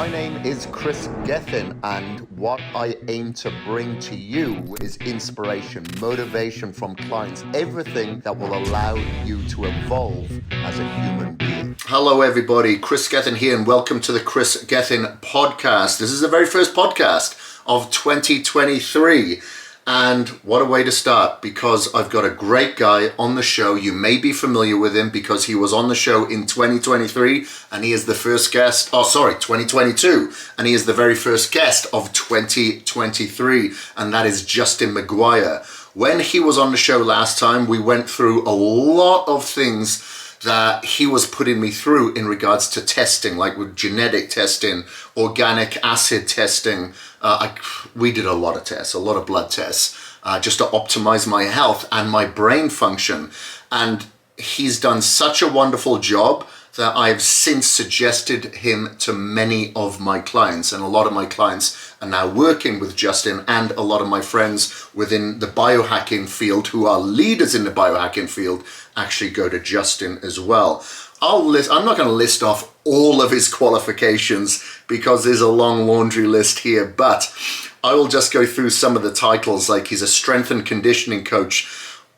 My name is Chris Gethin, and what I aim to bring to you is inspiration, motivation from clients, everything that will allow you to evolve as a human being. Hello everybody, Chris Gethin here, and welcome to the Chris Gethin podcast. This is the very first podcast of 2023. And what a way to start, because I've got a great guy on the show. You may be familiar with him because he was on the show in 2023 and he is the first guest, 2022, and he is the very first guest of 2023, and that is Justin Maguire. When he was on the show last time, we went through a lot of things that he was putting me through in regards to testing, like with genetic testing, organic acid testing. We did a lot of tests, a lot of blood tests, just to optimize my health and my brain function. And he's done such a wonderful job that I've since suggested him to many of my clients. And a lot of my clients are now working with Justin, and a lot of my friends within the biohacking field who are leaders in the biohacking field actually go to Justin as well. I'm not going to list off all of his qualifications because there's a long laundry list here, but I will just go through some of the titles. Like, he's a strength and conditioning coach,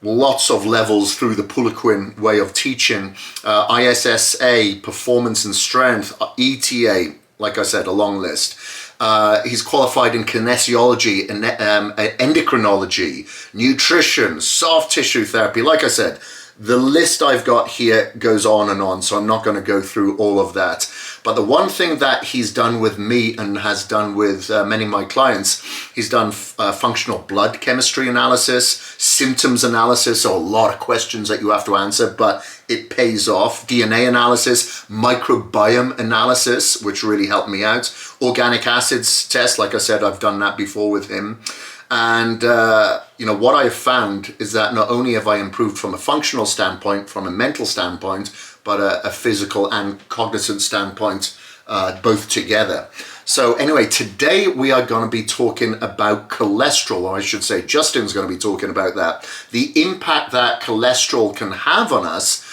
lots of levels through the Pulaquin way of teaching, ISSA, performance and strength, ETA, like I said, a long list. He's qualified in kinesiology, endocrinology, nutrition, soft tissue therapy. Like I said, the list I've got here goes on, so I'm not going to go through all of that. But the one thing that he's done with me and has done with many of my clients, he's done functional blood chemistry analysis, symptoms analysis, so a lot of questions that you have to answer, but it pays off. DNA analysis, microbiome analysis, which really helped me out. Organic acids test, like I said, I've done that before with him. And, what I have found is that not only have I improved from a functional standpoint, from a mental standpoint, but a physical and cognizant standpoint, both together. So anyway, today we are going to be talking about cholesterol, or I should say Justin's going to be talking about that. The impact that cholesterol can have on us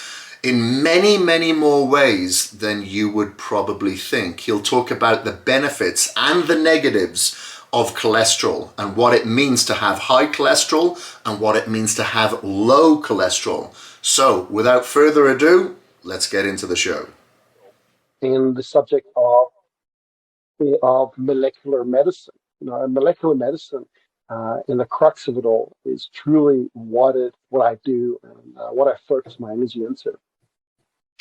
in many, many more ways than you would probably think. He'll talk about the benefits and the negatives of cholesterol and what it means to have high cholesterol and what it means to have low cholesterol. So without further ado, let's get into the show. In the subject of molecular medicine, molecular medicine, in the crux of it all is truly what I do and what I focus my energy into.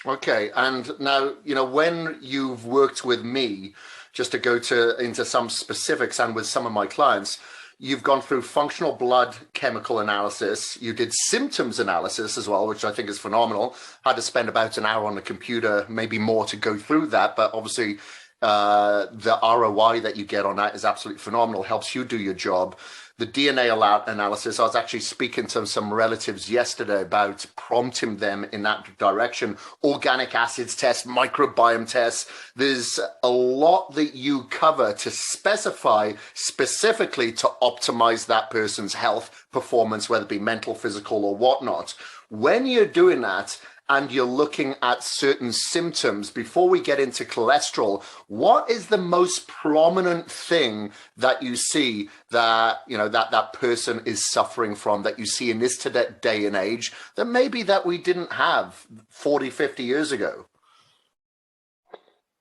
Okay, and now, when you've worked with me, just to go into some specifics, and with some of my clients, you've gone through functional blood chemical analysis. You did symptoms analysis as well, which I think is phenomenal. Had to spend about an hour on the computer, maybe more, to go through that. But obviously, the ROI that you get on that is absolutely phenomenal. Helps you do your job. The DNA analysis, I was actually speaking to some relatives yesterday about prompting them in that direction. Organic acids test, microbiome tests. There's a lot that you cover to specify specifically to optimize that person's health performance, whether it be mental, physical, or whatnot. When you're doing that, and you're looking at certain symptoms, before we get into cholesterol, what is the most prominent thing that you see that, that person is suffering from, that you see in this day and age, that maybe that we didn't have 40, 50 years ago?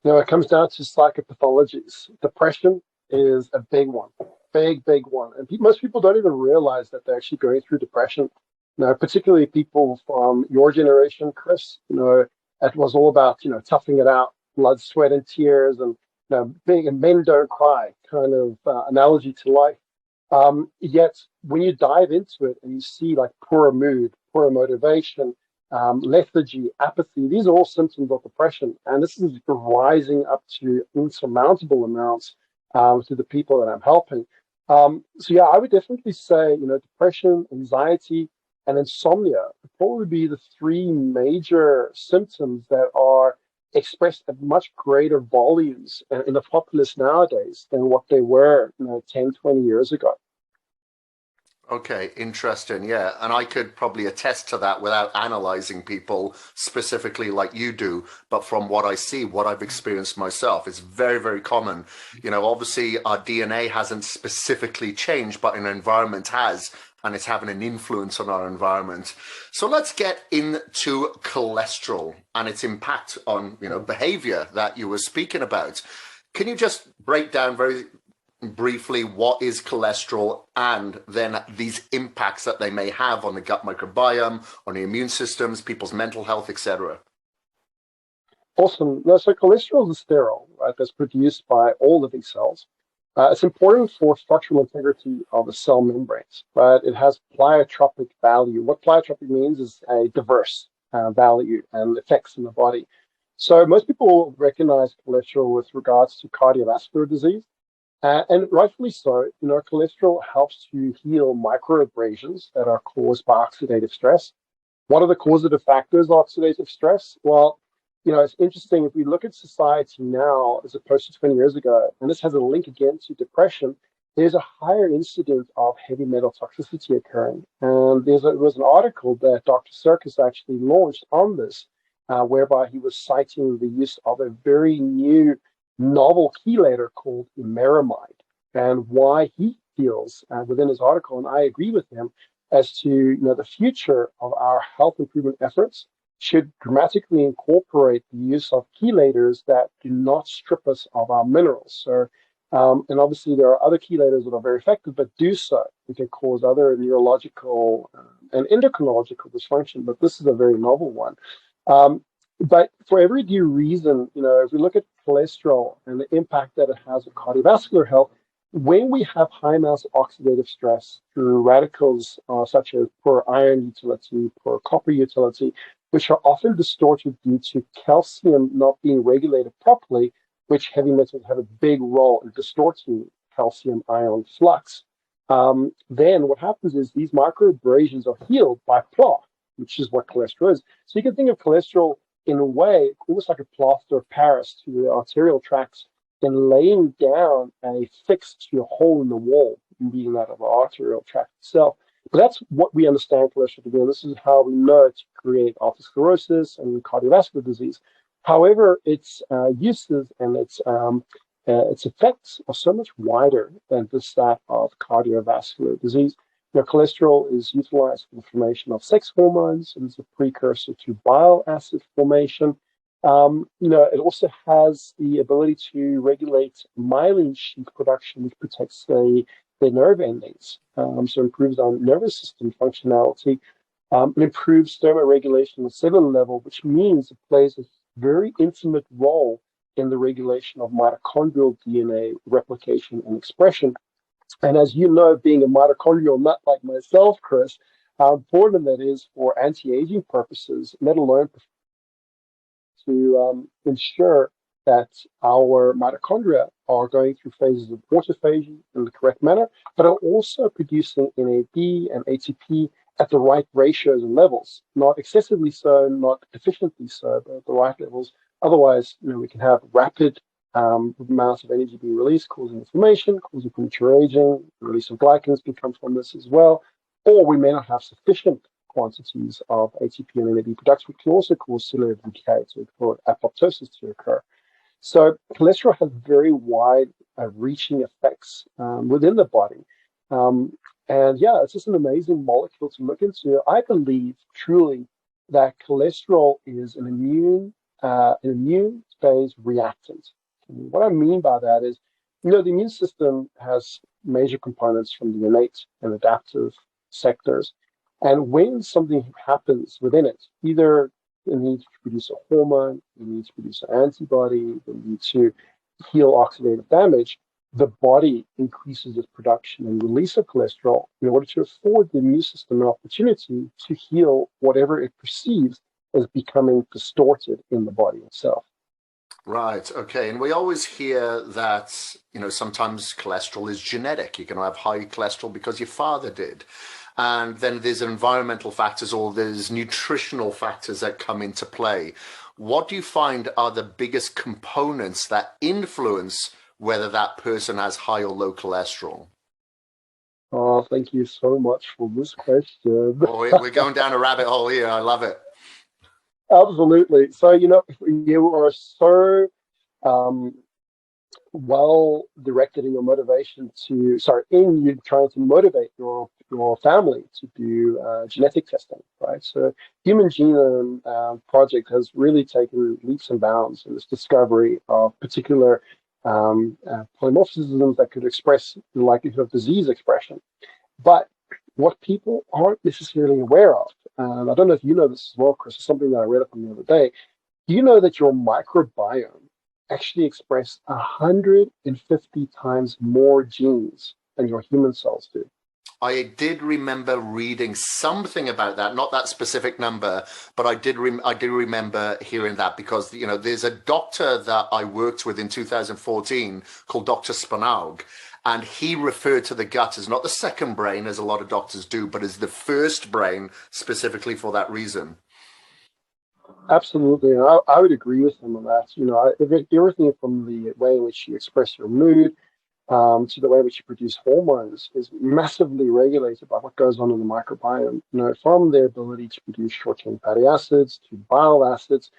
It comes down to psychopathologies. Depression is a big one, big one. And most people don't even realize that they're actually going through depression. Particularly people from your generation, Chris, it was all about, toughing it out, blood, sweat, and tears, and, being a men don't cry kind of analogy to life. Yet when you dive into it and you see like poor mood, poor motivation, lethargy, apathy, these are all symptoms of depression. And this is rising up to insurmountable amounts to the people that I'm helping. I would definitely say, depression, anxiety, and insomnia would probably be the three major symptoms that are expressed at much greater volumes in the populace nowadays than what they were 10, 20 years ago. Okay, interesting. Yeah. And I could probably attest to that without analyzing people specifically like you do. But from what I see, what I've experienced myself, it's very, very common. Obviously our DNA hasn't specifically changed, but an environment has, and it's having an influence on our environment. So let's get into cholesterol and its impact on, behavior that you were speaking about. Can you just break down very briefly what is cholesterol and then these impacts that they may have on the gut microbiome, on the immune systems, people's mental health, etc.? Awesome. No, so cholesterol is a sterol, right, that's produced by all living cells. It's important for structural integrity of the cell membranes, but it has pleiotropic value. What pleiotropic means is a diverse value and effects in the body. So most people recognize cholesterol with regards to cardiovascular disease. And rightfully so, cholesterol helps to heal microabrasions that are caused by oxidative stress. What are the causative factors of oxidative stress? Well, it's interesting if we look at society now as opposed to 20 years ago, and this has a link again to depression, there's a higher incidence of heavy metal toxicity occurring. And there was an article that Dr. Serkis actually launched on this, whereby he was citing the use of a very new novel chelator called emeramide, and why he feels within his article, and I agree with him, as to the future of our health improvement efforts should dramatically incorporate the use of chelators that do not strip us of our minerals. So, and obviously there are other chelators that are very effective, but do so. It can cause other neurological and endocrinological dysfunction, but this is a very novel one. But for every due reason, if we look at cholesterol and the impact that it has on cardiovascular health, when we have high amounts of oxidative stress through radicals such as poor iron utility, poor copper utility, which are often distorted due to calcium not being regulated properly, which heavy metals have a big role in distorting calcium ion flux. Then what happens is these microabrasions are healed by plaque, which is what cholesterol is. So you can think of cholesterol in a way, almost like a plaster of Paris to the arterial tracts, and laying down a fix to a hole in the wall, being that of the arterial tract itself. But that's what we understand cholesterol to be, and this is how we know it to create atherosclerosis and cardiovascular disease. However, its uses and its effects are so much wider than just that of cardiovascular disease. Cholesterol is utilized for the formation of sex hormones. It is a precursor to bile acid formation. It also has the ability to regulate myelin sheath production, which protects the nerve endings. So improves our nervous system functionality. It improves thermoregulation at cellular level, which means it plays a very intimate role in the regulation of mitochondrial DNA replication and expression. And as you know, being a mitochondrial nut like myself, Chris, how important that is for anti-aging purposes, let alone to ensure that our mitochondria are going through phases of autophagy in the correct manner, but are also producing NAD and ATP at the right ratios and levels, not excessively so, not deficiently so, but at the right levels. Otherwise, we can have rapid amounts of energy being released, causing inflammation, causing premature aging. The release of glycans can come from this as well. Or we may not have sufficient quantities of ATP and NAD production, which can also cause cellular decay, so called apoptosis to occur. So cholesterol has very wide reaching effects within the body. And yeah, it's just an amazing molecule to look into. I believe truly that cholesterol is an immune phase reactant. And what I mean by that is, the immune system has major components from the innate and adaptive sectors. And when something happens within it, either it needs to produce a hormone, it needs to produce an antibody, it needs to heal oxidative damage, the body increases its production and release of cholesterol in order to afford the immune system an opportunity to heal whatever it perceives as becoming distorted in the body itself. Right. Okay. And we always hear that, sometimes cholesterol is genetic. You can have high cholesterol because your father did. And then there's environmental factors or there's nutritional factors that come into play. What do you find are the biggest components that influence whether that person has high or low cholesterol? Oh, thank you so much for this question. Oh, we're going down a rabbit hole here. I love it. Absolutely. So, you are so um, well directed in your motivation in you trying to motivate your family to do genetic testing, right? So, Human Genome Project has really taken leaps and bounds in this discovery of particular polymorphisms that could express the likelihood of disease expression. But what people aren't necessarily aware of, and I don't know if you know this as well, Chris, it's something that I read up on the other day. Do you know that your microbiome actually expresses 150 times more genes than your human cells do? I did remember reading something about that, not that specific number, but I did remember hearing that because there's a doctor that I worked with in 2014 called Dr. Spanaug, and he referred to the gut as not the second brain as a lot of doctors do, but as the first brain specifically for that reason. Absolutely, and I would agree with him on that. Everything from the way in which you express your mood to the way in which you produce hormones is massively regulated by what goes on in the microbiome. From their ability to produce short-chain fatty acids to bile acids,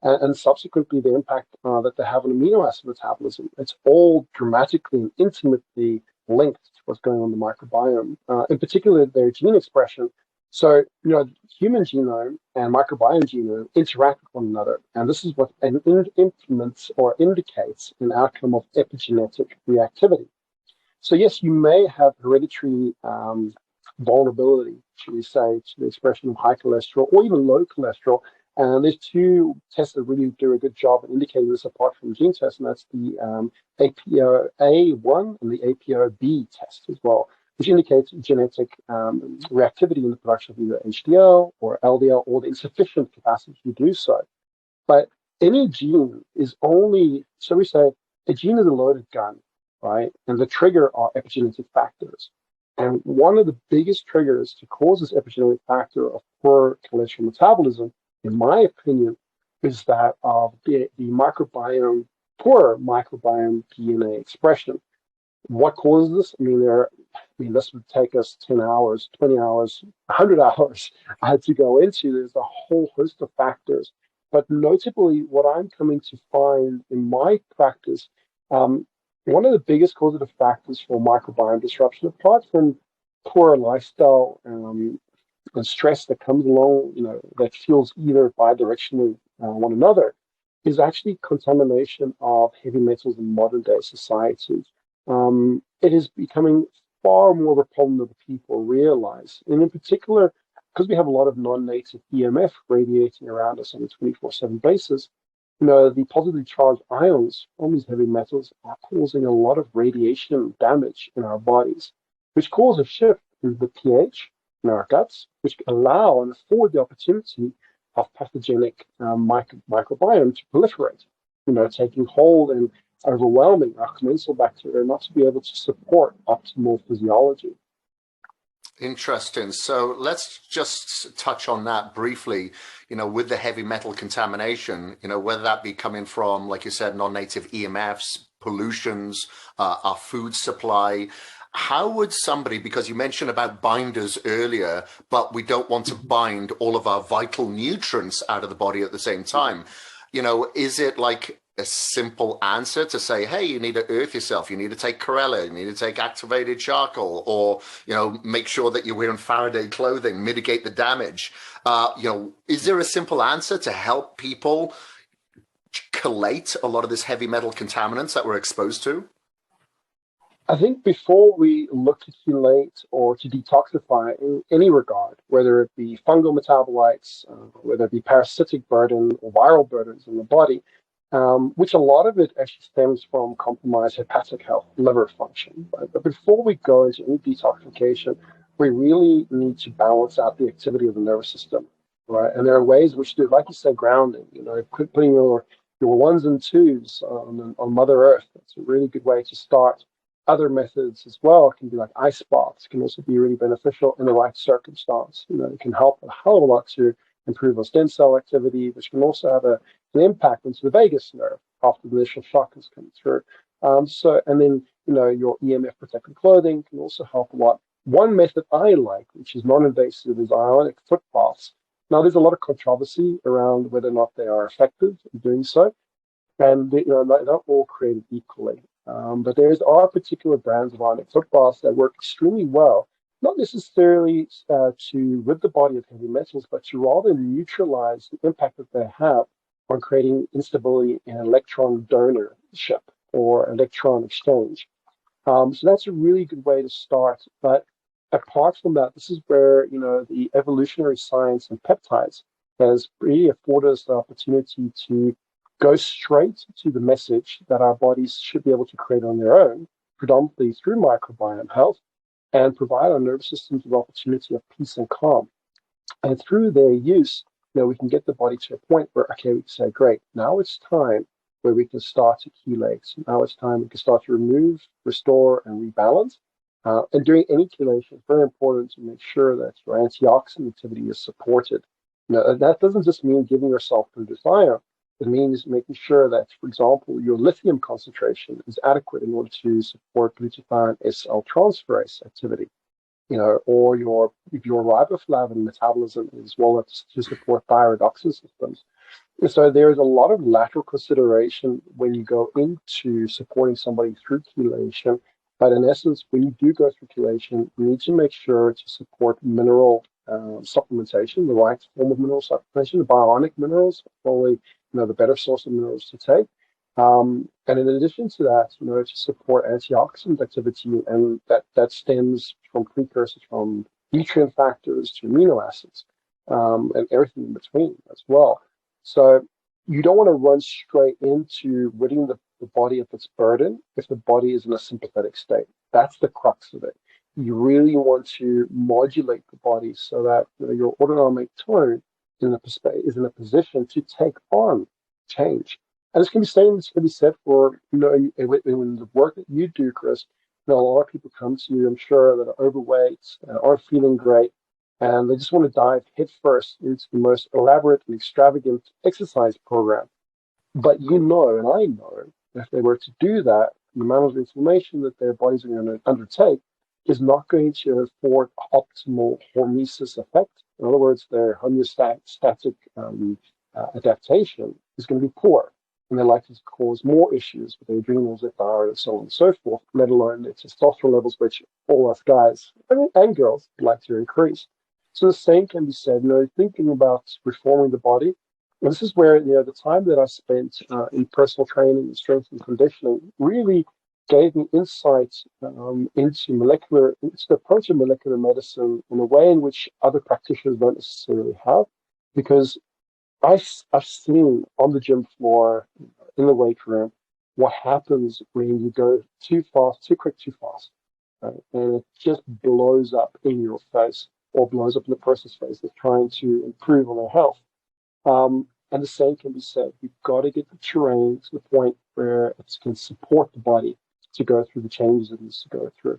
and subsequently the impact that they have on amino acid metabolism. It's all dramatically and intimately linked to what's going on in the microbiome, in particular their gene expression. So, human genome and microbiome genome interact with one another, and this is what implements or indicates an outcome of epigenetic reactivity. So yes, you may have hereditary vulnerability, should we say, to the expression of high cholesterol or even low cholesterol. And there's two tests that really do a good job at indicating this apart from gene tests, and that's the APOA1 and the APOB test as well, which indicates genetic reactivity in the production of either HDL or LDL or the insufficient capacity to do so. But any gene is only, so we say, a gene is a loaded gun, right? And the trigger are epigenetic factors. And one of the biggest triggers to cause this epigenetic factor of poor cholesterol metabolism, in my opinion, is that of the microbiome, poor microbiome DNA expression. What causes this? This would take us 10 hours, 20 hours, 100 hours to go into. There's a whole host of factors. But notably, what I'm coming to find in my practice, one of the biggest causative factors for microbiome disruption, apart from poor lifestyle and stress that comes along, that fuels either bidirectionally one another, is actually contamination of heavy metals in modern day society. It is becoming far more repellent than people realize. And in particular, because we have a lot of non-native EMF radiating around us on a 24/7 basis, the positively charged ions from these heavy metals are causing a lot of radiation damage in our bodies, which cause a shift in the pH in our guts, which allow and afford the opportunity of pathogenic microbiome to proliferate, taking hold and overwhelming our commensal bacteria not to be able to support optimal physiology. Interesting. So let's just touch on that briefly, with the heavy metal contamination, whether that be coming from, like you said, non-native EMFs, pollutions, our food supply. How would somebody, because you mentioned about binders earlier, but we don't want to bind all of our vital nutrients out of the body at the same time. Is it like a simple answer to say, hey, you need to earth yourself, you need to take chlorella, you need to take activated charcoal, or, make sure that you're wearing Faraday clothing, mitigate the damage. Is there a simple answer to help people collate a lot of this heavy metal contaminants that we're exposed to? I think before we look to chelate or to detoxify in any regard, whether it be fungal metabolites, whether it be parasitic burden or viral burdens in the body, which a lot of it actually stems from compromised hepatic health, liver function. Right? But before we go into any detoxification, we really need to balance out the activity of the nervous system, right? And there are ways which do, like you said, grounding. Putting your ones and twos on Mother Earth. That's a really good way to start. Other methods as well can be like ice baths, can also be really beneficial in the right circumstance. It can help a hell of a lot to improve our stem cell activity, which can also have an impact into the vagus nerve after the initial shock has come through. And then, your EMF protected clothing can also help a lot. One method I like, which is non-invasive, is ionic foot baths. Now, there's a lot of controversy around whether or not they are effective in doing so, and they're not all created equally. But are particular brands of ionic foot baths that work extremely well, not necessarily to rid the body of heavy metals, but to rather neutralize the impact that they have on creating instability in electron donorship or electron exchange. So that's a really good way to start. But apart from that, this is where, the evolutionary science and peptides has really afforded us the opportunity to go straight to the message that our bodies should be able to create on their own, predominantly through microbiome health, and provide our nervous systems with the opportunity of peace and calm. And through their use, we can get the body to a point where, okay, we can say, great, now it's time where we can start to chelate. Now it's time we can start to remove, restore, and rebalance. And during any chelation, it's very important to make sure that your antioxidant activity is supported. Now, that doesn't just mean giving yourself glutathione. It means making sure that, for example, your lithium concentration is adequate in order to support glutathione SL transferase activity. Or if your riboflavin metabolism is well enough to support thyroidoxin systems. And so there is a lot of lateral consideration when you go into supporting somebody through chelation. But in essence, when you do go through chelation, you need to make sure to support mineral supplementation, the right form of mineral supplementation. The bionic minerals are probably the better source of minerals to take. And in addition to that, to support antioxidant activity, and that stems from precursors from nutrient factors to amino acids, and everything in between as well. So you don't want to run straight into ridding the body of its burden if the body is in a sympathetic state. That's the crux of it. You really want to modulate the body so that your autonomic tone is in a position to take on change. And it's going to be said for, in the work that you do, Chris. A lot of people come to you, I'm sure, that are overweight, aren't feeling great, and they just want to dive headfirst into the most elaborate and extravagant exercise program. But and I know, if they were to do that, the amount of inflammation that their bodies are going to undertake is not going to afford optimal hormesis effect. In other words, their homeostatic adaptation is going to be poor, and they're likely to cause more issues with their adrenals, their thyroid, and so on and so forth, let alone their testosterone levels, which all us guys and girls like to increase. So the same can be said, thinking about reforming the body. And this is where, the time that I spent in personal training and strength and conditioning really gave me insight into the approach of molecular medicine in a way in which other practitioners don't necessarily have. Because I've seen on the gym floor, in the weight room, what happens when you go too fast, too quick, too fast. Right? And it just blows up in your face, or blows up in the person's face that's trying to improve on their health. And the same can be said. You've got to get the terrain to the point where it can support the body to go through the changes it needs to go through.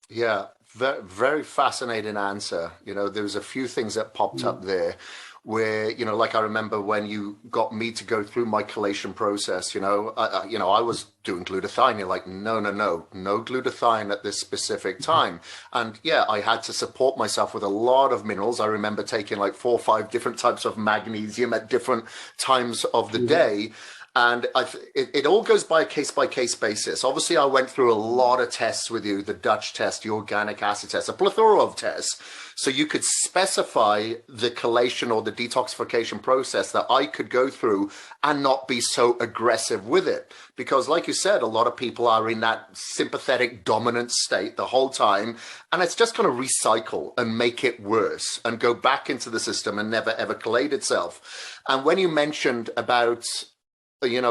Yeah, very, very fascinating answer. There was a few things that popped up there where, like I remember when you got me to go through my chelation process, I was doing glutathione. You're like, no glutathione at this specific time. And yeah, I had to support myself with a lot of minerals. I remember taking like 4 or 5 different types of magnesium at different times of the day. And it all goes by a case basis. Obviously, I went through a lot of tests with you, the Dutch test, the organic acid test, a plethora of tests. So you could specify the chelation or the detoxification process that I could go through and not be so aggressive with it. Because like you said, a lot of people are in that sympathetic dominant state the whole time. And it's just going to recycle and make it worse and go back into the system and never, ever chelate itself. And when you mentioned about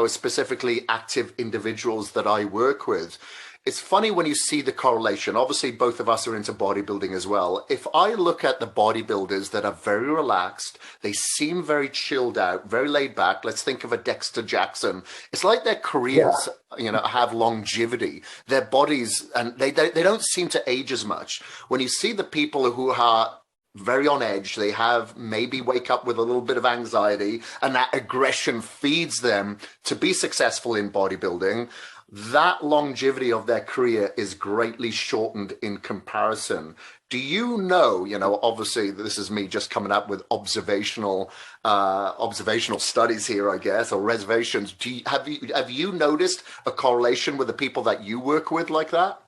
specifically active individuals that I work with, it's funny when you see the correlation. Obviously, both of us are into bodybuilding as well. If I look at the bodybuilders that are very relaxed, they seem very chilled out, very laid back. Let's think of a Dexter Jackson. It's like their careers, have longevity. Their bodies, and they don't seem to age as much. When you see the people who are very on edge, they have maybe wake up with a little bit of anxiety, and that aggression feeds them to be successful in bodybuilding. that longevity of their career is greatly shortened in comparison. Do you know, obviously this is me just coming up with observational studies here, I guess, or reservations. Have you noticed a correlation with the people that you work with like that?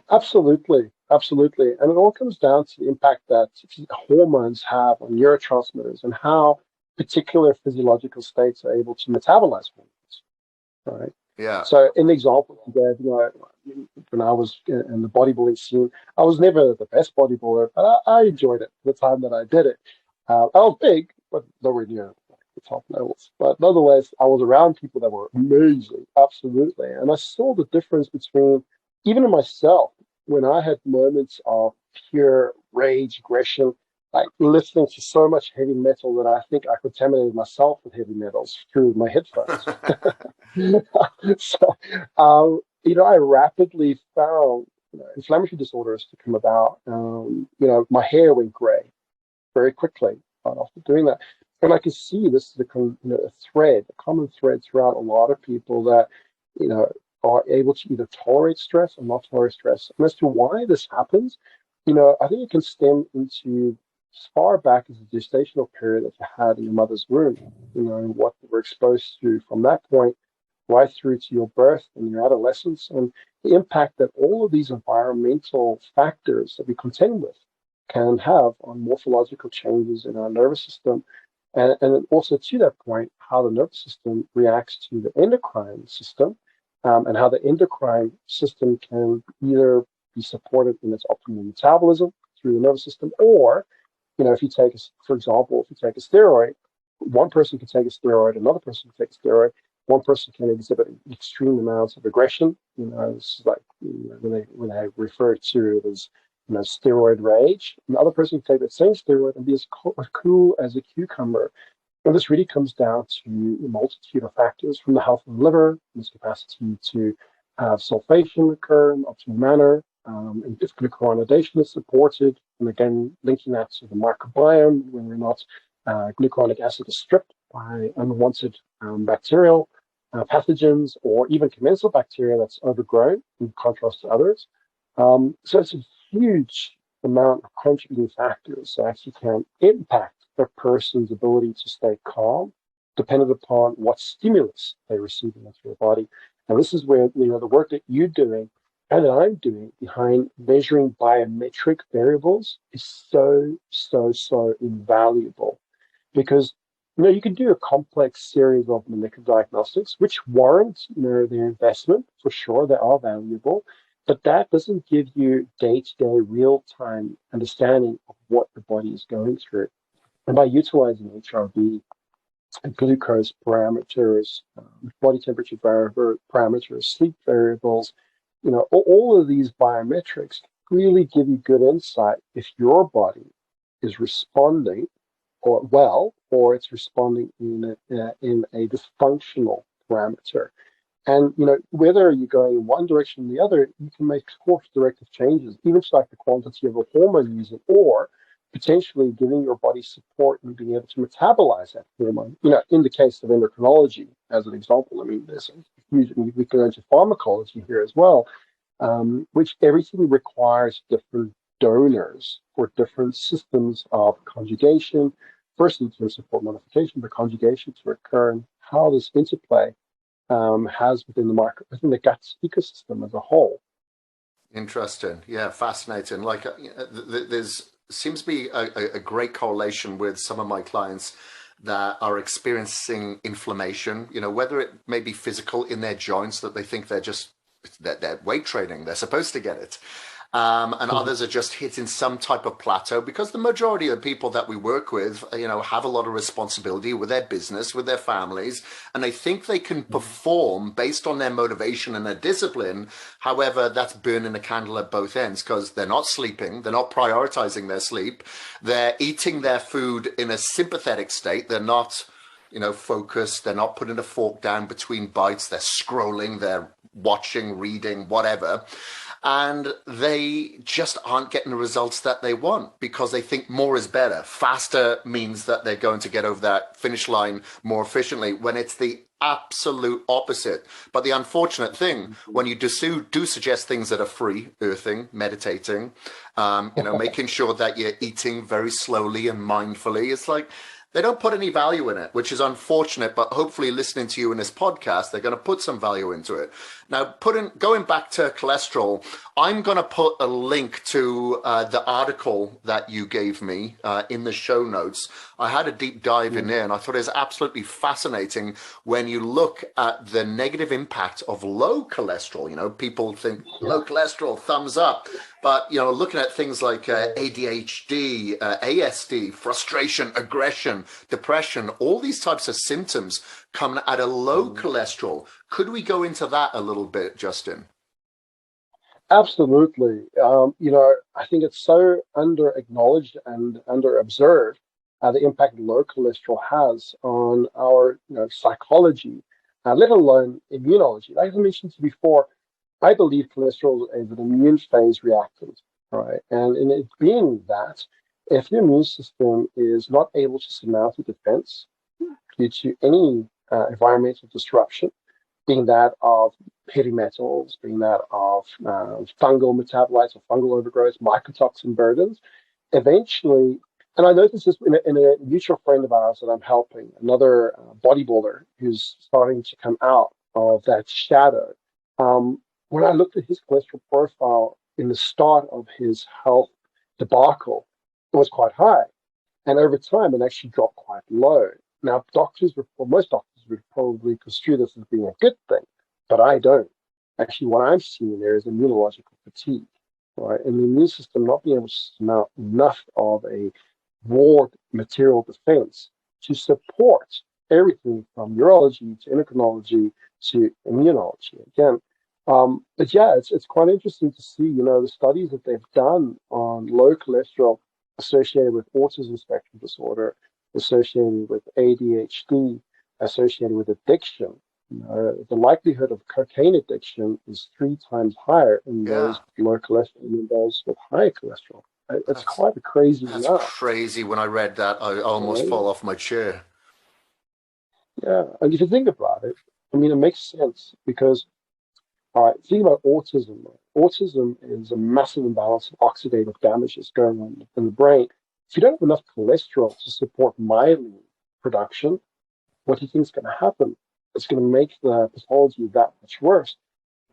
Absolutely, absolutely. And it all comes down to the impact that hormones have on neurotransmitters and how particular physiological states are able to metabolize hormones, right? Yeah. So in the example you gave, when I was in the bodybuilding scene, I was never the best bodybuilder, but I enjoyed it the time that I did it. I was big, but nowhere near the top levels. But nonetheless, I was around people that were amazing, absolutely. And I saw the difference between, even in myself, when I had moments of pure rage, aggression, like listening to so much heavy metal that I think I contaminated myself with heavy metals through my headphones. So, I rapidly found inflammatory disorders to come about. My hair went gray very quickly after doing that. And I can see this is a common thread throughout a lot of people that, you know, are able to either tolerate stress or not tolerate stress. And as to why this happens, I think it can stem into as far back as the gestational period that you had in your mother's womb, and what you were exposed to from that point right through to your birth and your adolescence, and the impact that all of these environmental factors that we contend with can have on morphological changes in our nervous system. And also to that point, how the nervous system reacts to the endocrine system, and how the endocrine system can either be supported in its optimal metabolism through the nervous system, or, if you take, for example, if you take a steroid, one person can take a steroid, another person can take a steroid, one person can exhibit extreme amounts of aggression. This is like when they refer to it as steroid rage. Another person can take that same steroid and be as cool as a cucumber. And this really comes down to a multitude of factors, from the health of the liver, its capacity to have sulfation occur in an optimal manner, and if glucuronidation is supported, and again linking that to the microbiome, whether or not glucuronic acid is stripped by unwanted bacterial pathogens, or even commensal bacteria that's overgrown in contrast to others. So it's a huge amount of contributing factors that actually can impact a person's ability to stay calm, dependent upon what stimulus they receive into their body. And this is where the work that you're doing and that I'm doing behind measuring biometric variables is so, so, so invaluable, because you can do a complex series of molecular diagnostics, which warrant their investment for sure. They are valuable, but that doesn't give you day-to-day, real-time understanding of what the body is going through. And by utilizing HRV, glucose parameters, body temperature parameters, sleep variables, all of these biometrics really give you good insight if your body is responding or it's responding in a dysfunctional parameter. And whether you're going in one direction or the other, you can make course directive changes, even to like the quantity of a hormone using, or potentially giving your body support and being able to metabolize that hormone. In the case of endocrinology, as an example, I mean, there's a huge, we can go into pharmacology here as well, which everything requires different donors for different systems of conjugation. Firstly, to support modification, but conjugation to occur, and how this interplay has within the gut ecosystem as a whole. Interesting. Yeah, fascinating. Like, there's seems to be a great correlation with some of my clients that are experiencing inflammation, whether it may be physical in their joints, that they think they're weight training, they're supposed to get it. And others are just hitting some type of plateau, because the majority of the people that we work with, have a lot of responsibility with their business, with their families, and they think they can perform based on their motivation and their discipline. However, that's burning a candle at both ends, because they're not sleeping, they're not prioritizing their sleep, they're eating their food in a sympathetic state, they're not focused, they're not putting a fork down between bites, they're scrolling, they're watching, reading, whatever. And they just aren't getting the results that they want, because they think more is better. Faster means that they're going to get over that finish line more efficiently, when it's the absolute opposite. But the unfortunate thing, when you do suggest things that are free, earthing, meditating, making sure that you're eating very slowly and mindfully, it's like they don't put any value in it, which is unfortunate. But hopefully, listening to you in this podcast, they're going to put some value into it. Now, going back to cholesterol, I'm going to put a link to the article that you gave me in the show notes. I had a deep dive in there, and I thought it was absolutely fascinating when you look at the negative impact of low cholesterol. People think low cholesterol, thumbs up. But, looking at things like ADHD, ASD, frustration, aggression, depression, all these types of symptoms come at a low cholesterol. Could we go into that a little bit, Justin? Absolutely. I think it's so under acknowledged and under observed the impact low cholesterol has on our psychology, let alone immunology. Like I mentioned to you before, I believe cholesterol is an immune phase reactant, right? And in it being that, if your immune system is not able to surmount a defense due to any environmental disruption, being that of heavy metals, being that of fungal metabolites or fungal overgrowth, mycotoxin burdens, eventually, and I noticed this in a mutual friend of ours that I'm helping, another bodybuilder who's starting to come out of that shadow. When I looked at his cholesterol profile in the start of his health debacle, it was quite high. And over time, it actually dropped quite low. Now, most doctors would probably construe this as being a good thing, but I don't. Actually, what I'm seeing there is immunological fatigue, right? And the immune system not being able to mount enough of a raw material defense to support everything from urology to endocrinology to immunology. Again, but yeah, it's quite interesting to see, the studies that they've done on low cholesterol associated with autism spectrum disorder, associated with ADHD, associated with addiction. The likelihood of cocaine addiction is 3 times higher in those low cholesterol than those with high cholesterol. It's quite a crazy That's amount. crazy. When I read that, I almost fall off my chair. Yeah, and if you think about it, it makes sense because, all right, think about autism. Autism is a massive imbalance of oxidative damage that's going on in the brain. If you don't have enough cholesterol to support myelin production, what do you think is going to happen? It's going to make the pathology that much worse.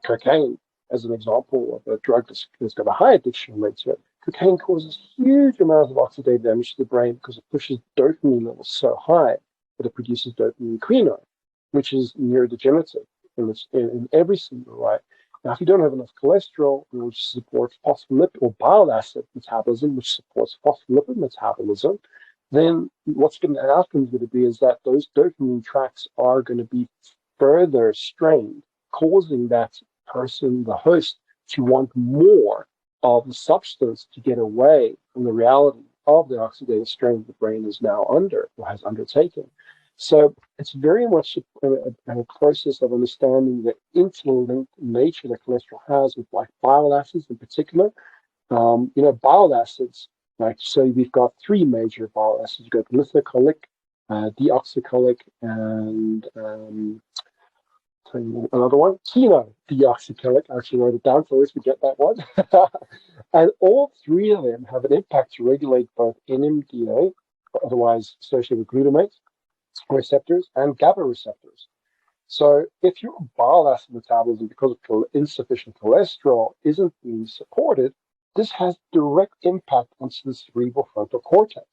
Cocaine, as an example of a drug that's got a high addiction rate to it, cocaine causes huge amounts of oxidative damage to the brain because it pushes dopamine levels so high that it produces dopamine quinone, which is neurodegenerative in every single way. Now, if you don't have enough cholesterol, which supports phospholipid or bile acid metabolism, which supports phospholipid metabolism, then the outcome is going to be is that those dopamine tracks are going to be further strained, causing that person, the host, to want more of the substance to get away from the reality of the oxidative strain the brain is now under or has undertaken. So it's very much a process of understanding the interlinked nature that cholesterol has with like bile acids in particular. Bile acids, so we've got 3 major bile acids. You've got glycocholic, deoxycholic, and another one, ketodeoxycholic. I actually wrote it down, so I always forget that one. And all 3 of them have an impact to regulate both NMDA, otherwise associated with glutamate receptors, and GABA receptors. So if your bile acid metabolism, because of insufficient cholesterol, isn't being supported, this has direct impact onto the cerebral frontal cortex,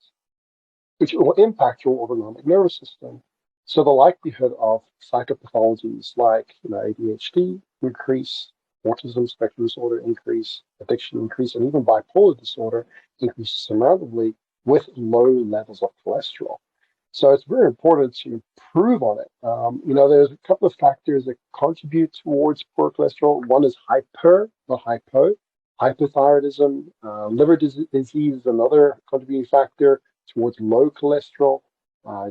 which will impact your autonomic nervous system. So the likelihood of psychopathologies like ADHD increase, autism spectrum disorder increase, addiction increase, and even bipolar disorder increases surmountably with low levels of cholesterol. So it's very important to improve on it. There's a couple of factors that contribute towards poor cholesterol. One is hyper, not hypo. Hypothyroidism, liver disease is another contributing factor towards low cholesterol,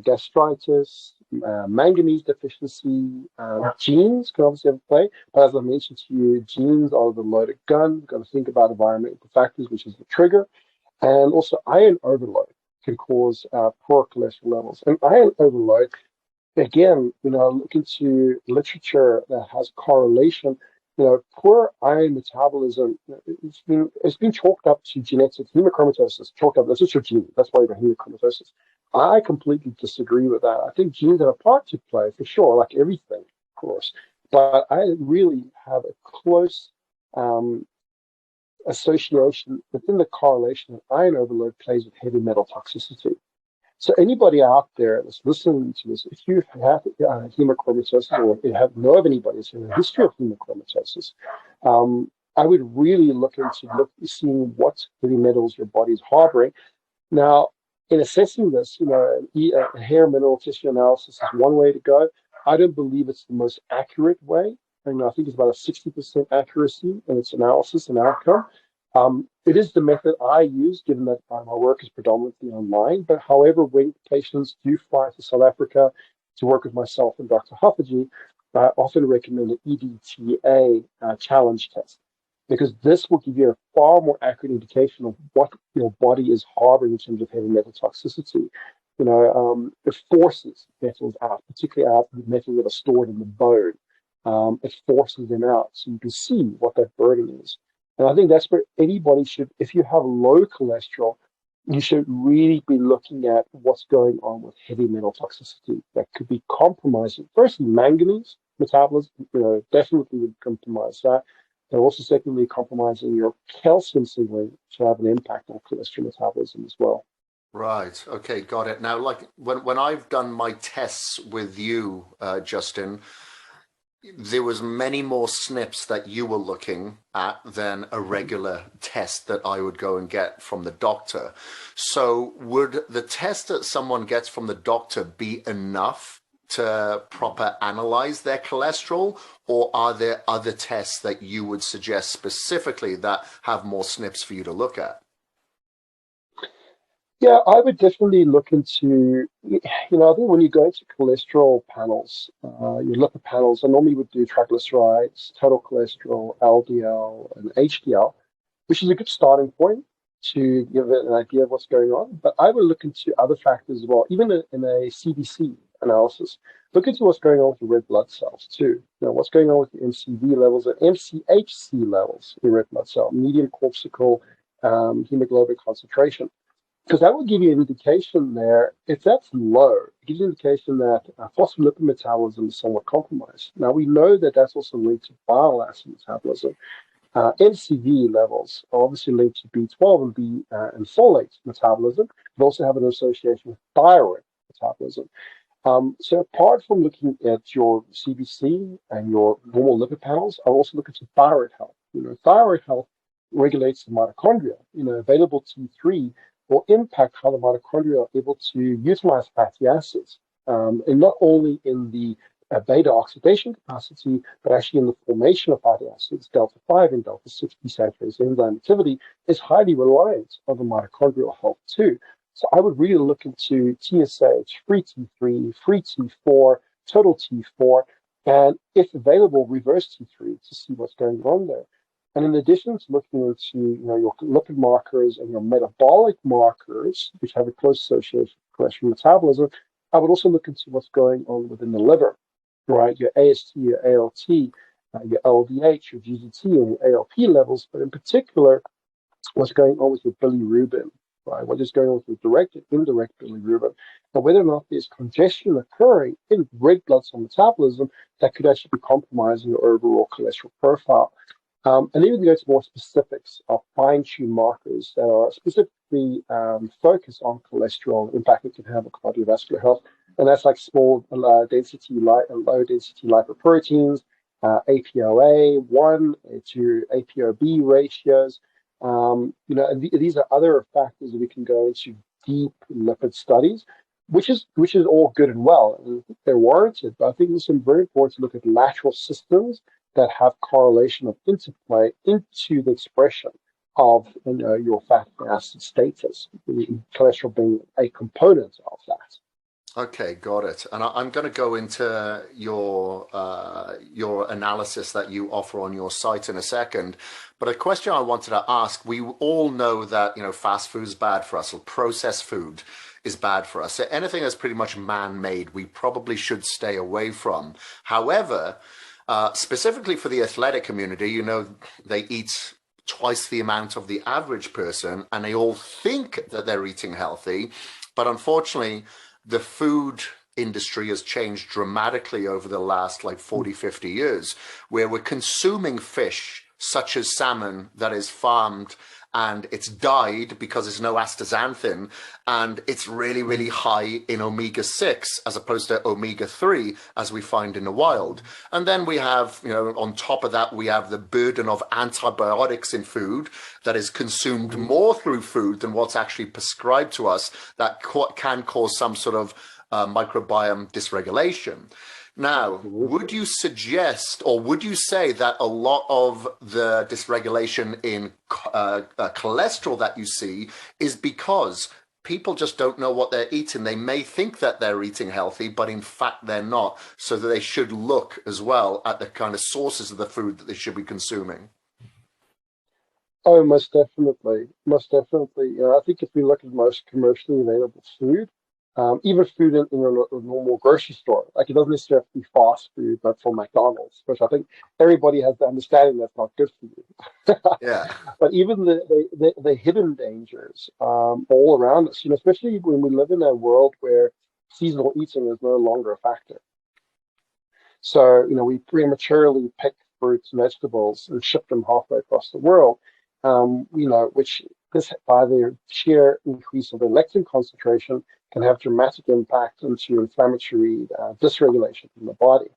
gastritis, manganese deficiency. Genes can obviously have a play, but as I mentioned to you, genes are the loaded gun. You've got to think about environmental factors, which is the trigger, and also iron overload can cause poor cholesterol levels. And iron overload again, look into literature that has correlation. Poor iron metabolism, it's been chalked up to genetic hemochromatosis, chalked up. That's just your gene. That's why you have hemochromatosis. I completely disagree with that. I think genes have a part to play for sure, like everything, of course. But I really have a close um, association within the correlation that iron overload plays with heavy metal toxicity. So anybody out there that's listening to this, if you have hemochromatosis or you have know of anybody who's in a history of hemochromatosis, I would really look into seeing what heavy metals your body is harboring. Now, in assessing this, a hair mineral tissue analysis is one way to go. I don't believe it's the most accurate way. I think it's about a 60% accuracy in its analysis and outcome. It is the method I use, given that my work is predominantly online. But however, when patients do fly to South Africa to work with myself and Dr. Haffagy, I often recommend an EDTA challenge test, because this will give you a far more accurate indication of what your body is harboring in terms of heavy metal toxicity. It forces metals out, particularly out the metals that are stored in the bone. It forces them out so you can see what that burden is. And I think that's where anybody should, if you have low cholesterol, you should really be looking at what's going on with heavy metal toxicity that could be compromising. First, manganese metabolism, definitely would compromise that. And also, secondly, compromising your calcium signaling to have an impact on cholesterol metabolism as well. Right. Okay. Got it. Now, like when I've done my tests with you, Justin, there was many more SNPs that you were looking at than a regular test that I would go and get from the doctor. So would the test that someone gets from the doctor be enough to proper analyze their cholesterol, or are there other tests that you would suggest specifically that have more SNPs for you to look at? Yeah, I would definitely look into, I think when you go into cholesterol panels, your lipid panels, I normally would do triglycerides, total cholesterol, LDL, and HDL, which is a good starting point to give it an idea of what's going on. But I would look into other factors as well, even in a CBC analysis. Look into what's going on with the red blood cells too. What's going on with the MCV levels and MCHC levels in red blood cell, medium corpuscle hemoglobin concentration, because that will give you an indication there. If that's low, it gives you an indication that phospholipid metabolism is somewhat compromised. Now, we know that that's also linked to bile acid metabolism. MCV levels are obviously linked to B12 and and folate metabolism, but also have an association with thyroid metabolism. So apart from looking at your CBC and your normal lipid panels, I also look at your thyroid health. Thyroid health regulates the mitochondria. Available T3 will impact how the mitochondria are able to utilize fatty acids, and not only in the beta oxidation capacity, but actually in the formation of fatty acids. Delta 5 and delta 6 desaturase enzyme activity is highly reliant on the mitochondrial health too. So I would really look into TSH, free T3, free T4, total T4, and if available, reverse T3 to see what's going on there. And in addition to looking into your lipid markers and your metabolic markers, which have a close association with cholesterol metabolism, I would also look into what's going on within the liver, right? Your AST, your ALT, your LDH, your GGT, and your ALP levels, but in particular, what's going on with your bilirubin, right? What is going on with your direct and indirect bilirubin, and whether or not there's congestion occurring in red blood cell metabolism that could actually be compromising your overall cholesterol profile. And even go to more specifics of fine-tuned markers that are specifically focused on cholesterol impact it can have on cardiovascular health. And that's like small density, low density lipoproteins, APOA1 to APOB ratios. These are other factors that we can go into deep lipid studies, which is all good and well. And they're warranted, but I think it's very important to look at lateral systems that have correlation of interplay into the expression of your fatty acid status, cholesterol being a component of that. Okay, got it. And I'm going to go into your analysis that you offer on your site in a second. But a question I wanted to ask: we all know that fast food is bad for us, or processed food is bad for us. So anything that's pretty much man-made, we probably should stay away from. However, specifically for the athletic community, you know, they eat twice the amount of the average person, and they all think that they're eating healthy. But unfortunately, the food industry has changed dramatically over the last like 40, 50 years, where we're consuming fish such as salmon that is farmed and it's dyed because there's no astaxanthin, and it's really, really high in omega-6 as opposed to omega-3 as we find in the wild. And then we have, you know, on top of that, we have the burden of antibiotics in food that is consumed more through food than what's actually prescribed to us, that can cause some sort of microbiome dysregulation. Now, would you suggest, or would you say that a lot of the dysregulation in cholesterol that you see is because people just don't know what they're eating? They may think that they're eating healthy, but in fact they're not. So that they should look as well at the kind of sources of the food that they should be consuming. Oh, most definitely, most definitely. You know, I think if we look at most commercially available food, even food in a normal grocery store, like it doesn't necessarily have to be fast food, but from McDonald's, which I think everybody has the understanding that's not good for you. Yeah. But even the hidden dangers all around us, you know, especially when we live in a world where seasonal eating is no longer a factor. So, you know, we prematurely pick fruits and vegetables and ship them halfway across the world, you know, which this, by the sheer increase of the lectin concentration, can have dramatic impact into inflammatory dysregulation in the body,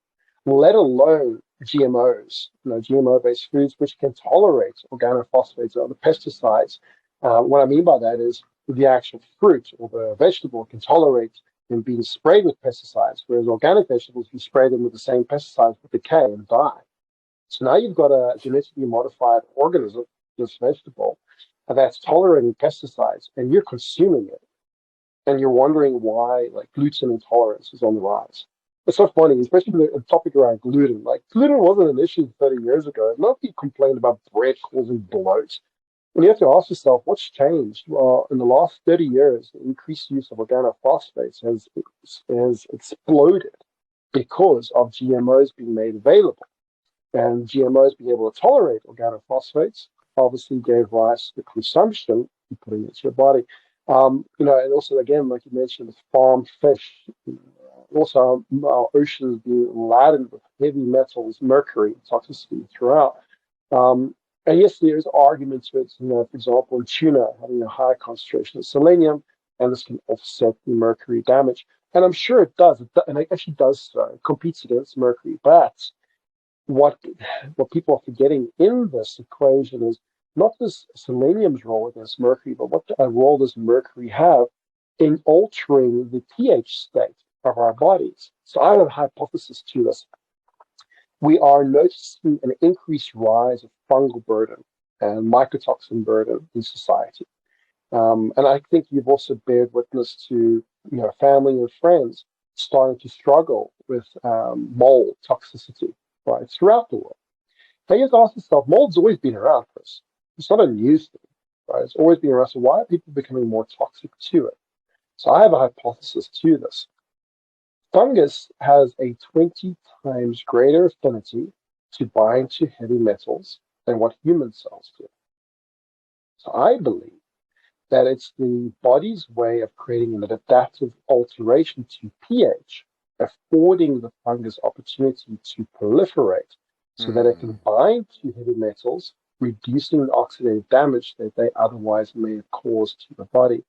let alone GMOs, you know, GMO-based foods, which can tolerate organophosphates or other pesticides. What I mean by that is the actual fruit or the vegetable can tolerate them being sprayed with pesticides, whereas organic vegetables, you spray them with the same pesticides, will decay and die. So now you've got a genetically modified organism, this vegetable, that's tolerating pesticides, and you're consuming it, and you're wondering why, like, gluten intolerance is on the rise. It's so funny, especially the topic around gluten. Like, gluten wasn't an issue 30 years ago. Nobody complained about bread causing bloat. And you have to ask yourself, what's changed? Well, in the last 30 years, the increased use of organophosphates has exploded because of GMOs being made available. And GMOs being able to tolerate organophosphates obviously gave rise to the consumption you putting into your body. You know, and also, again, like you mentioned, with farmed fish, also our oceans being laden with heavy metals, mercury, toxicity throughout. And yes, there's arguments with, you know, for example, in tuna having a high concentration of selenium, and this can offset the mercury damage. And I'm sure it does, and it actually does so. It competes against mercury. But what people are forgetting in this equation is not this selenium's role against mercury, but what role does mercury have in altering the pH state of our bodies? So I have a hypothesis to this. We are noticing an increased rise of fungal burden and mycotoxin burden in society. And I think you've also bared witness to, you know, family and friends starting to struggle with mold toxicity, right, throughout the world. Now you have to ask yourself, mold's always been around, Chris. It's not a new thing, right? It's always been around. So why are people becoming more toxic to it? So I have a hypothesis to this. Fungus has a 20 times greater affinity to bind to heavy metals than what human cells do. So I believe that it's the body's way of creating an adaptive alteration to pH, affording the fungus opportunity to proliferate so that it can bind to heavy metals, reducing the oxidative damage that they otherwise may have caused to the body.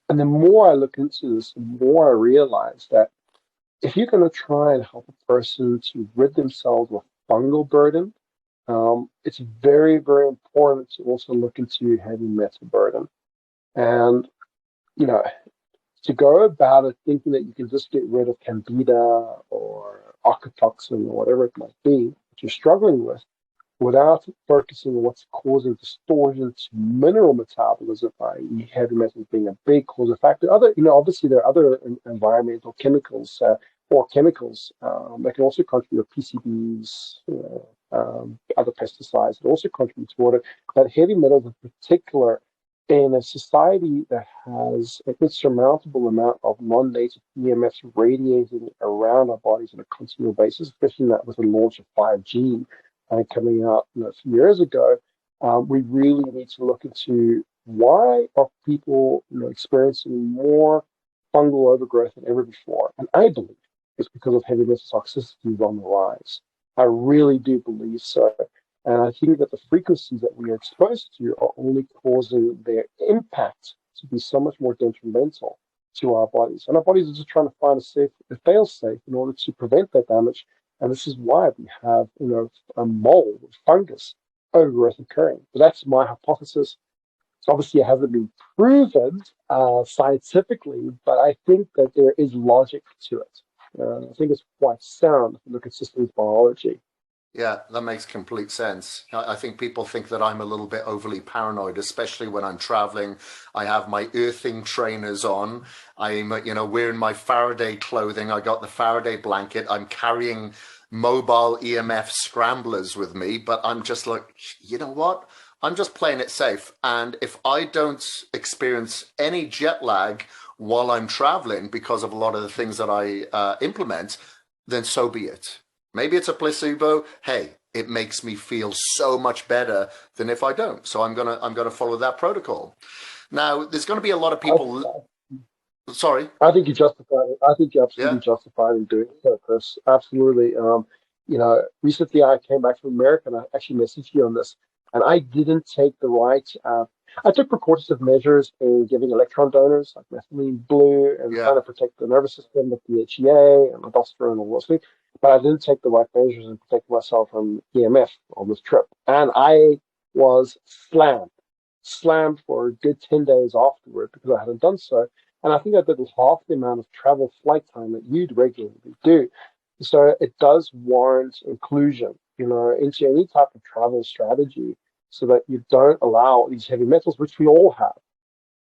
And the more I look into this, the more I realize that if you're going to try and help a person to rid themselves of fungal burden, it's very, very important to also look into heavy metal burden. And, you know, to go about it thinking that you can just get rid of candida or ochratoxin or whatever it might be that you're struggling with, without focusing on what's causing distortion to mineral metabolism, i.e. heavy metals being a big causal factor. Other, you know, obviously there are other environmental chemicals or chemicals that can also contribute to PCBs, other pesticides that also contribute toward it. But heavy metals in particular in a society that has an insurmountable amount of non-native EMFs radiating around our bodies on a continual basis, especially that with the launch of 5G coming out a few years ago, we really need to look into why are people experiencing more fungal overgrowth than ever before. And I believe it's because of heavy metal toxicity on the rise. I really do believe so. And I think that the frequencies that we are exposed to are only causing their impact to be so much more detrimental to our bodies. And our bodies are just trying to find a fail-safe in order to prevent that damage. And this is why we have, a mold, fungus overgrowth occurring. But that's my hypothesis. So obviously, it hasn't been proven scientifically, but I think that there is logic to it. I think it's quite sound if you look at systems biology. Yeah, that makes complete sense. I think people think that I'm a little bit overly paranoid, especially when I'm traveling. I have my earthing trainers on. I'm, wearing my Faraday clothing. I got the Faraday blanket. I'm carrying mobile EMF scramblers with me, but I'm just like, you know what? I'm just playing it safe. And if I don't experience any jet lag while I'm traveling because of a lot of the things that I implement, then so be it. Maybe it's a placebo. Hey, it makes me feel so much better than if I don't. So I'm gonna follow that protocol. Now, there's going to be a lot of people. Sorry. I think you justified it. I think you absolutely Yeah. justified in doing so, Chris. Absolutely. Recently I came back from America and I actually messaged you on this, and I didn't take the right. I took precautionary measures in giving electron donors like methylene blue and Yeah. trying to protect the nervous system with DHEA and aldosterone and all those things. But I didn't take the right measures in protecting myself from EMF on this trip, and I was slammed for a good 10 days afterward because I hadn't done so. And I think I did half the amount of travel flight time that you'd regularly do. So it does warrant inclusion, into any type of travel strategy so that you don't allow these heavy metals, which we all have.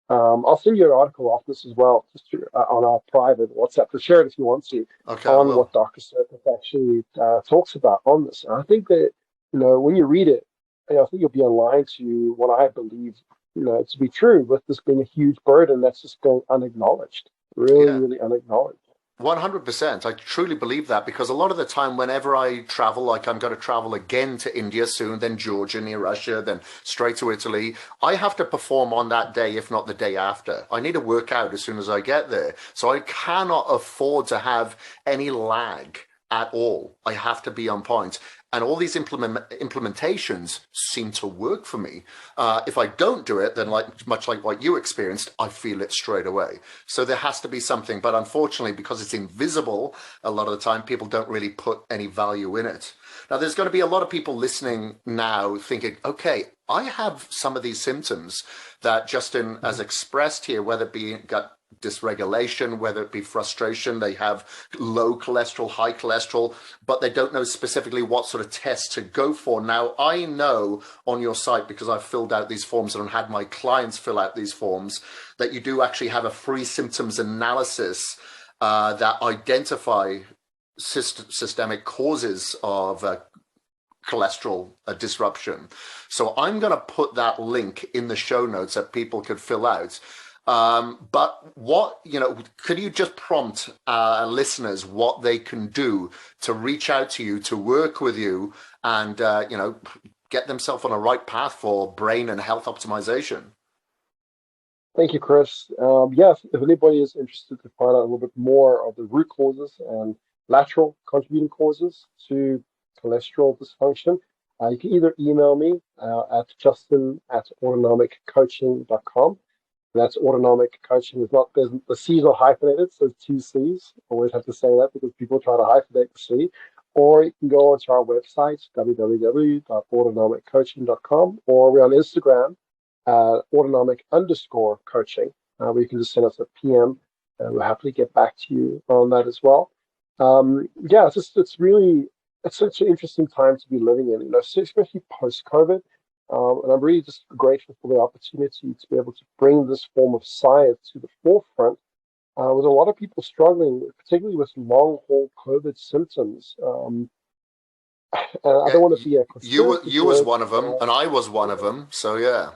I'll send you an article off this as well, just on our private WhatsApp, to share it if you want to, Okay, I on will. what Dr. Surface actually talks about on this. And I think that, when you read it, I think you'll be aligned to what I believe, to be true, with this being a huge burden that's just going unacknowledged, really, Yeah. really unacknowledged. 100%. I truly believe that because a lot of the time, whenever I travel, like I'm going to travel again to India soon, then Georgia near Russia, then straight to Italy, I have to perform on that day, if not the day after. I need to work out as soon as I get there. So I cannot afford to have any lag at all. I have to be on point. And all these implementations seem to work for me. If I don't do it, then much like what you experienced, I feel it straight away. So there has to be something. But unfortunately, because it's invisible, a lot of the time people don't really put any value in it. Now, there's going to be a lot of people listening now thinking, okay, I have some of these symptoms that Justin has expressed here, whether it be gut dysregulation, whether it be frustration, they have low cholesterol, high cholesterol, but they don't know specifically what sort of tests to go for. Now, I know on your site, because I've filled out these forms and had my clients fill out these forms, that you do actually have a free symptoms analysis that identify systemic causes of cholesterol disruption. So I'm going to put that link in the show notes that people could fill out. But could you just prompt listeners what they can do to reach out to you, to work with you, and, get themselves on a right path for brain and health optimization? Thank you, Chris. Yes, if anybody is interested to find out a little bit more of the root causes and lateral contributing causes to cholesterol dysfunction, you can either email me at justin@autonomiccoaching.com. That's autonomic coaching. The C's are hyphenated, so it's two C's. Always have to say that because people try to hyphenate the C. Or you can go onto our website, www.autonomiccoaching.com, or we're on Instagram, autonomic_coaching, where you can just send us a PM, and we'll happily get back to you on that as well. It's such an interesting time to be living in, especially post-COVID. And I'm really just grateful for the opportunity to be able to bring this form of science to the forefront, with a lot of people struggling, particularly with long-haul COVID symptoms. And I don't want to be a You conspiracy was theorist. one of them, and I was one of them. So yeah.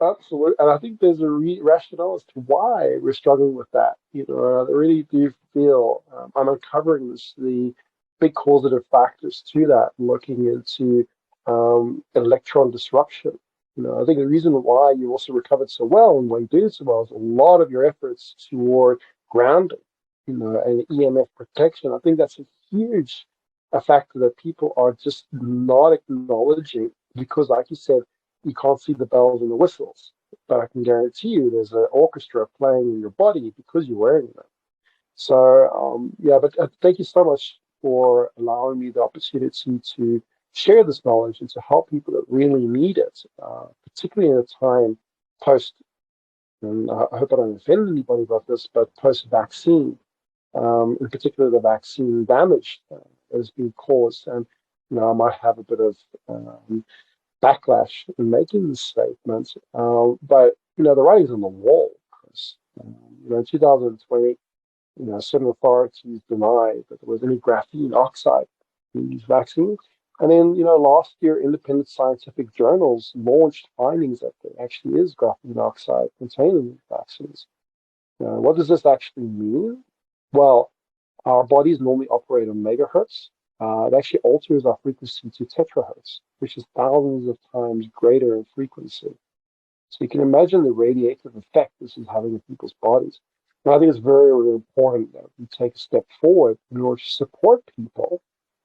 Absolutely. And I think there's a rationale as to why we're struggling with that. I really do feel I'm uncovering the big causative factors to that, looking into electron disruption. I think the reason why you also recovered so well and why you did so well is a lot of your efforts toward grounding, and EMF protection. I think that's a huge a factor that people are just not acknowledging because, like you said, you can't see the bells and the whistles, but I can guarantee you there's an orchestra playing in your body because you're wearing them. So, yeah, but thank you so much for allowing me the opportunity to share this knowledge and to help people that really need it, particularly in a time post, and I hope I don't offend anybody about this, but post-vaccine, in particular the vaccine damage that has been caused. And, I might have a bit of backlash in making this statement. But the writing's on the wall, Chris. In 2020, certain authorities denied that there was any graphene oxide in these vaccines. And then, last year, independent scientific journals launched findings that there actually is graphene oxide contained in these vaccines. What does this actually mean? Well, our bodies normally operate on megahertz. It actually alters our frequency to terahertz, which is thousands of times greater in frequency. So you can imagine the radiative effect this is having in people's bodies. And I think it's very, very important that we take a step forward in order to support people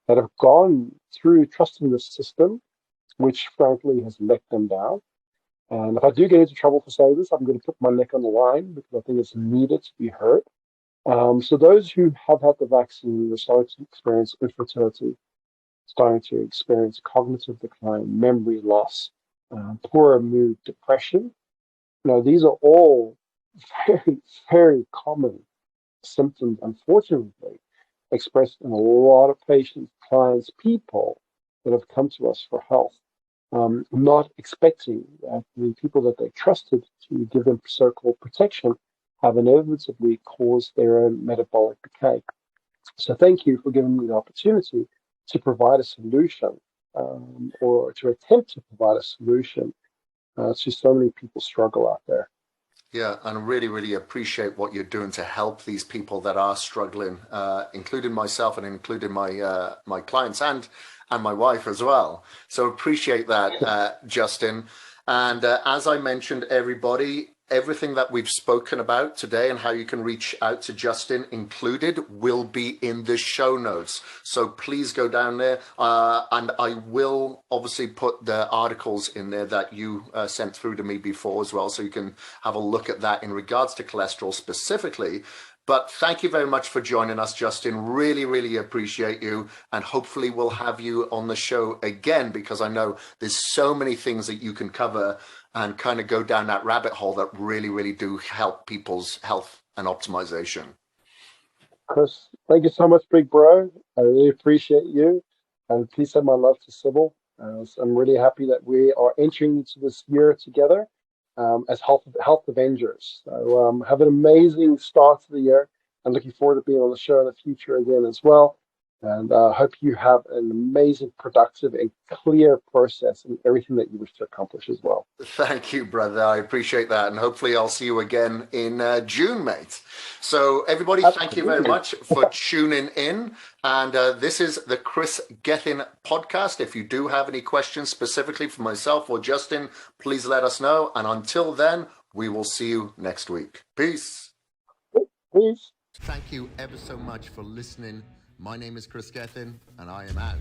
that have gone through trusting the system, which frankly has let them down. And if I do get into trouble for saying this, I'm going to put my neck on the line because I think it's needed to be heard. So those who have had the vaccine are starting to experience infertility, starting to experience cognitive decline, memory loss, poorer mood, depression. These are all very, very common symptoms, unfortunately, expressed in a lot of patients, clients, people that have come to us for health, not expecting that the people that they trusted to give them so-called protection have inevitably caused their own metabolic decay. So thank you for giving me the opportunity to provide a solution, or to attempt to provide a solution to so many people struggle out there. Yeah, and I really, really appreciate what you're doing to help these people that are struggling, including myself and including my clients and my wife as well. So appreciate that, Justin. And as I mentioned, everybody, everything that we've spoken about today and how you can reach out to Justin included will be in the show notes. So please go down there. And I will obviously put the articles in there that you sent through to me before as well. So you can have a look at that in regards to cholesterol specifically. But thank you very much for joining us, Justin. Really, really appreciate you. And hopefully we'll have you on the show again, because I know there's so many things that you can cover and kind of go down that rabbit hole that really, really do help people's health and optimization. Chris, thank you so much, big bro. I really appreciate you. And please send my love to Sybil. I'm really happy that we are entering into this year together as health Avengers. So have an amazing start to the year. I'm looking forward to being on the show in the future again as well. And hope you have an amazing, productive, and clear process in everything that you wish to accomplish as well. Thank you, brother. I appreciate that. And hopefully I'll see you again in June, mate. So everybody, Absolutely. thank you very much for tuning in. And this is the Chris Gethin podcast. If you do have any questions specifically for myself or Justin, please let us know. And until then, we will see you next week. Peace. Peace. Thank you ever so much for listening. My name is Chris Gethin, and I am out.